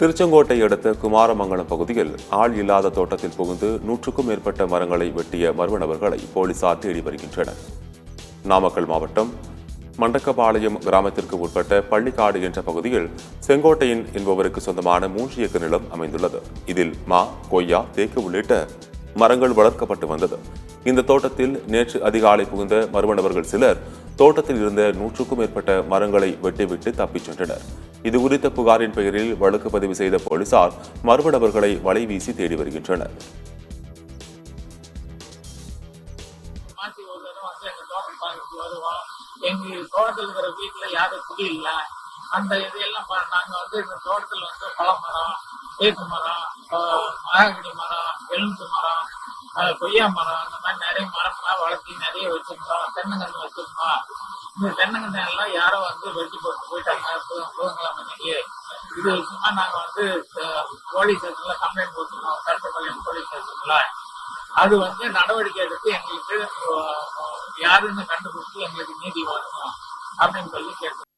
திருச்செங்கோட்டை அடுத்த குமாரமங்கலம் பகுதியில் ஆள் இல்லாத தோட்டத்தில் புகுந்து 100க்கும் மேற்பட்ட மரங்களை வெட்டிய மர்ம நபர்களை போலீசார் தேடி வருகின்றனர். நாமக்கல் மாவட்டம் மண்டக்கபாளையம் கிராமத்திற்கு உட்பட்ட பள்ளிக்காடு என்ற பகுதியில் செங்கோட்டையன் என்பவருக்கு சொந்தமான 3 ஏக்கர் நிலம் அமைந்துள்ளது. இதில் மா, கொய்யா, தேக்கு உள்ளிட்ட மரங்கள் வளர்க்கப்பட்டு வந்தது. இந்த தோட்டத்தில் நேற்று அதிகாலை புகுந்த மர்ம நபர்கள் சிலர் தோட்டத்தில் இருந்த 100க்கும் மேற்பட்ட மரங்களை வெட்டிவிட்டு தப்பிச் சென்றனர். இது குறித்த புகாரின் பெயரில் வழக்கு பதிவு செய்த போலீசார் மர்ம நபர்களை வலை வீசி தேடி வருகின்றனர். எங்க தோட்டத்தில் இருக்கிற வீட்டுல யாரும் குடி இல்ல. அந்த இதெல்லாம் நாங்க இந்த தோட்டத்தில் பழமரம், தேக்கு மரம், மகாகனி மரம், எலுமிச்சை மரம், கொய்யா மரம், அந்த மாதிரி நிறைய மரம்லாம் வளர்த்தி நிறைய வச்சிருந்தோம். தென்னங்கன்று வச்சிருந்தோம். இந்த தென்னங்கன்று எல்லாம் யாரோ வெட்டி போட்டு போயிட்டாங்க புதன்கிழமை. இது விஷயமா நாங்க போலீஸ் ஸ்டேஷன்ல கம்ப்ளைண்ட் கொடுத்துருக்கோம். கருப்பப்பாளையம் போலீஸ் ஸ்டேஷன்ல அது நடவடிக்கை எடுத்து எங்களுக்கு யாருன்னு கண்டுபிடிச்சு எங்களுக்கு நீதி வரணும் அப்படின்னு சொல்லி கேட்டோம்.